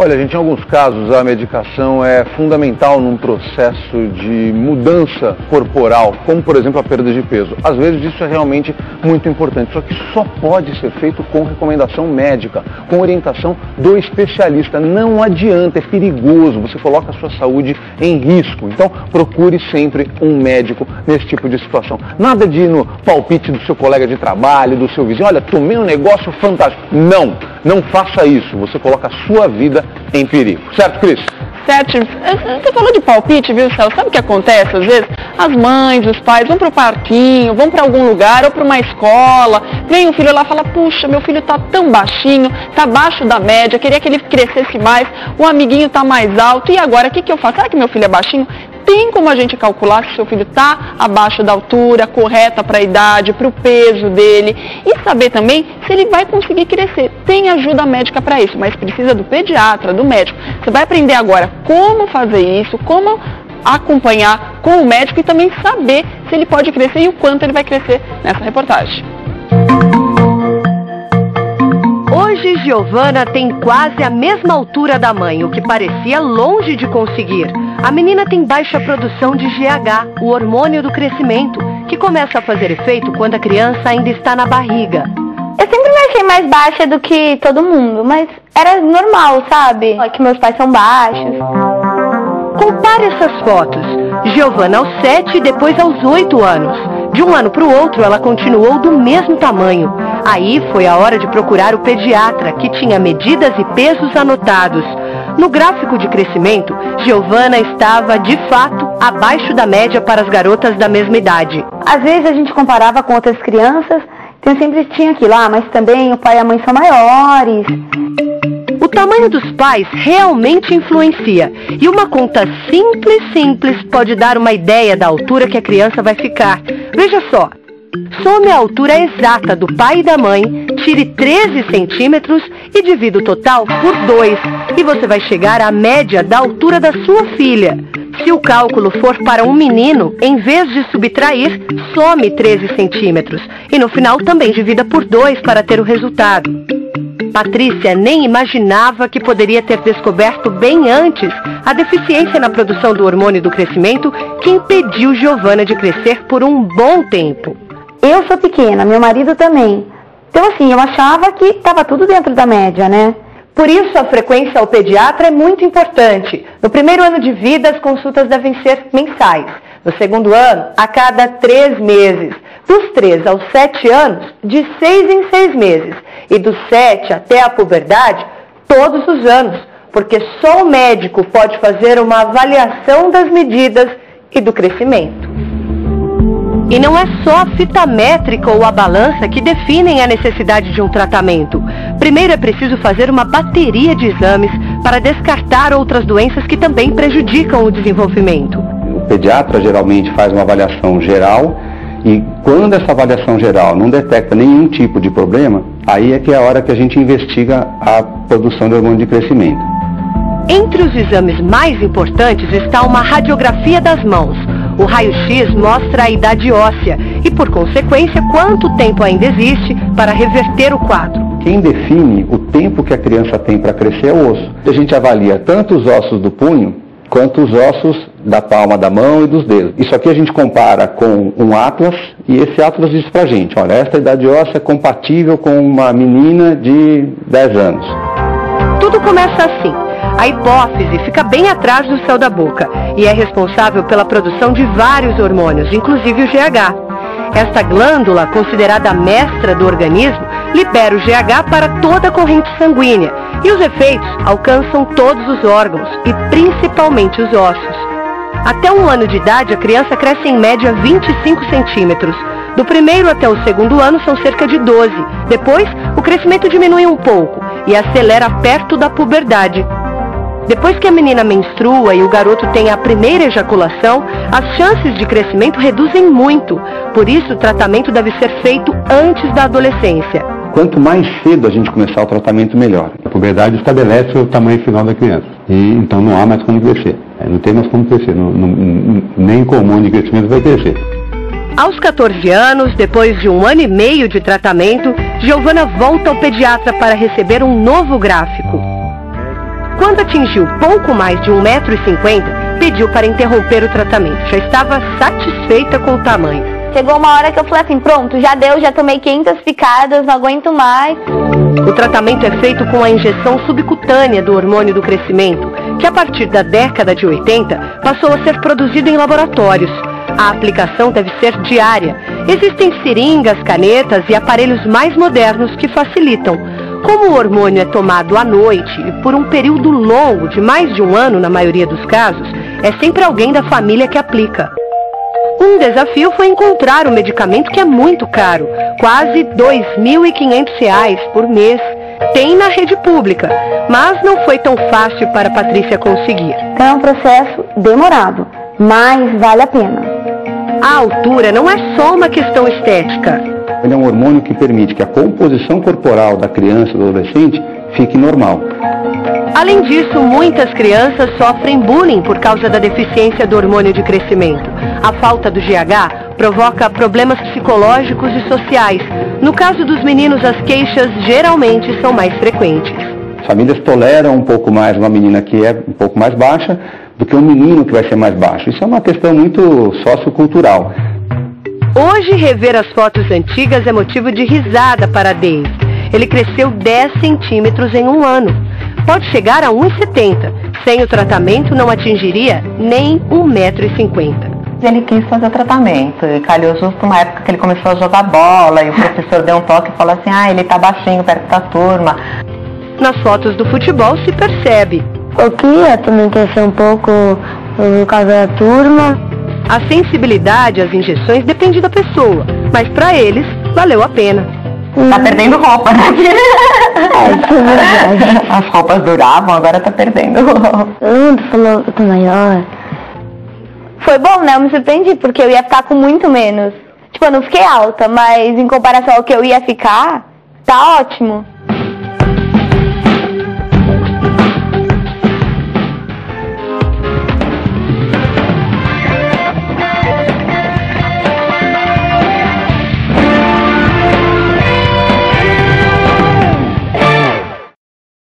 Olha, gente, em alguns casos a medicação é fundamental num processo de mudança corporal, como por exemplo a perda de peso. Às vezes isso é realmente muito importante, só que só pode ser feito com recomendação médica, com orientação do especialista. Não adianta, é perigoso, você coloca a sua saúde em risco. Então procure sempre um médico nesse tipo de situação. Nada de ir no palpite do seu colega de trabalho, do seu vizinho, olha, tomei um negócio fantástico. Não faça isso, você coloca a sua vida em perigo. Certo, Cris? Certo. Você falou de palpite, viu, Celso? Sabe o que acontece às vezes? As mães, os pais vão para o parquinho, vão para algum lugar ou para uma escola, vem o filho lá e fala, puxa, meu filho está tão baixinho, está abaixo da média, queria que ele crescesse mais, o amiguinho está mais alto, e agora o que eu faço? Será que meu filho é baixinho? Tem como a gente calcular se o seu filho está abaixo da altura correta para a idade, para o peso dele, e saber também se ele vai conseguir crescer. Tem ajuda médica para isso, mas precisa do pediatra, do médico. Você vai aprender agora como fazer isso, como acompanhar com o médico e também saber se ele pode crescer e o quanto ele vai crescer nessa reportagem. Hoje, Giovana tem quase a mesma altura da mãe, o que parecia longe de conseguir. A menina tem baixa produção de GH, o hormônio do crescimento, que começa a fazer efeito quando a criança ainda está na barriga. Eu sempre me achei mais baixa do que todo mundo, mas era normal, sabe? É que meus pais são baixos. Compare essas fotos. Giovana aos 7 e depois aos 8 anos. De um ano para o outro, ela continuou do mesmo tamanho. Aí foi a hora de procurar o pediatra, que tinha medidas e pesos anotados. No gráfico de crescimento, Giovana estava, de fato, abaixo da média para as garotas da mesma idade. Às vezes a gente comparava com outras crianças, então sempre tinha aquilo, mas também o pai e a mãe são maiores. O tamanho dos pais realmente influencia, e uma conta simples pode dar uma ideia da altura que a criança vai ficar. Veja só, some a altura exata do pai e da mãe, tire 13 centímetros e divida o total por 2, e você vai chegar à média da altura da sua filha. Se o cálculo for para um menino, em vez de subtrair, some 13 centímetros, e no final também divida por 2 para ter o resultado. Patrícia nem imaginava que poderia ter descoberto bem antes a deficiência na produção do hormônio do crescimento que impediu Giovana de crescer por um bom tempo. Eu sou pequena, meu marido também. Então assim, eu achava que estava tudo dentro da média, né? Por isso a frequência ao pediatra é muito importante. No primeiro ano de vida, as consultas devem ser mensais. No segundo ano, a cada 3 meses. Dos 3 aos 7 anos, de 6 em 6 meses. E dos 7 até a puberdade, todos os anos. Porque só o médico pode fazer uma avaliação das medidas e do crescimento. E não é só a fita métrica ou a balança que definem a necessidade de um tratamento. Primeiro é preciso fazer uma bateria de exames para descartar outras doenças que também prejudicam o desenvolvimento. O pediatra geralmente faz uma avaliação geral e quando essa avaliação geral não detecta nenhum tipo de problema, aí é que é a hora que a gente investiga a produção de hormônio de crescimento. Entre os exames mais importantes está uma radiografia das mãos. O raio-x mostra a idade óssea e, por consequência, quanto tempo ainda existe para reverter o quadro. Quem define o tempo que a criança tem para crescer é o osso. A gente avalia tanto os ossos do punho quanto os ossos da palma da mão e dos dedos. Isso aqui a gente compara com um atlas e esse atlas diz pra gente, olha, esta idade óssea é compatível com uma menina de 10 anos. Tudo começa assim. A hipófise fica bem atrás do céu da boca e é responsável pela produção de vários hormônios, inclusive o GH. Esta glândula, considerada a mestra do organismo, libera o GH para toda a corrente sanguínea e os efeitos alcançam todos os órgãos e principalmente os ossos. Até 1 ano de idade, a criança cresce em média 25 centímetros. Do primeiro até o segundo ano são cerca de 12. Depois, o crescimento diminui um pouco e acelera perto da puberdade. Depois que a menina menstrua e o garoto tem a primeira ejaculação, as chances de crescimento reduzem muito. Por isso, o tratamento deve ser feito antes da adolescência. Quanto mais cedo a gente começar o tratamento, melhor. A puberdade estabelece o tamanho final da criança. E então não há mais como crescer. Não tem mais como crescer. Nem com hormônio de crescimento vai crescer. Aos 14 anos, depois de 1 ano e meio de tratamento, Giovana volta ao pediatra para receber um novo gráfico. Quando atingiu pouco mais de 1,50 m, pediu para interromper o tratamento. Já estava satisfeita com o tamanho. Chegou uma hora que eu falei assim, pronto, já deu, já tomei 500 picadas, não aguento mais. O tratamento é feito com a injeção subcutânea do hormônio do crescimento, que a partir da década de 80 passou a ser produzido em laboratórios. A aplicação deve ser diária. Existem seringas, canetas e aparelhos mais modernos que facilitam. Como o hormônio é tomado à noite e por um período longo de mais de 1 ano na maioria dos casos, é sempre alguém da família que aplica. Um desafio foi encontrar o medicamento, que é muito caro, quase R$ 2.500 por mês. Tem na rede pública, mas não foi tão fácil para a Patrícia conseguir. É um processo demorado, mas vale a pena. A altura não é só uma questão estética. Ele é um hormônio que permite que a composição corporal da criança ou do adolescente fique normal. Além disso, muitas crianças sofrem bullying por causa da deficiência do hormônio de crescimento. A falta do GH provoca problemas psicológicos e sociais. No caso dos meninos, as queixas geralmente são mais frequentes. As famílias toleram um pouco mais uma menina que é um pouco mais baixa do que um menino que vai ser mais baixo. Isso é uma questão muito sociocultural. Hoje, rever as fotos antigas é motivo de risada para Dave. Ele cresceu 10 centímetros em 1 ano. Pode chegar a 1,70 m. Sem o tratamento, não atingiria nem 1,50 m. Ele quis fazer o tratamento e calhou justo uma época que ele começou a jogar bola e o professor deu um toque e falou assim, ele tá baixinho perto da turma. Nas fotos do futebol se percebe. Eu queria também crescer um pouco por causa da turma. A sensibilidade às injeções depende da pessoa, mas para eles valeu a pena. Tá perdendo roupa, né? Isso é verdade. As roupas duravam, agora tá perdendo. Falou que eu tô maior. Foi bom, né? Eu me surpreendi, porque eu ia ficar com muito menos. Tipo, eu não fiquei alta, mas em comparação ao que eu ia ficar, tá ótimo.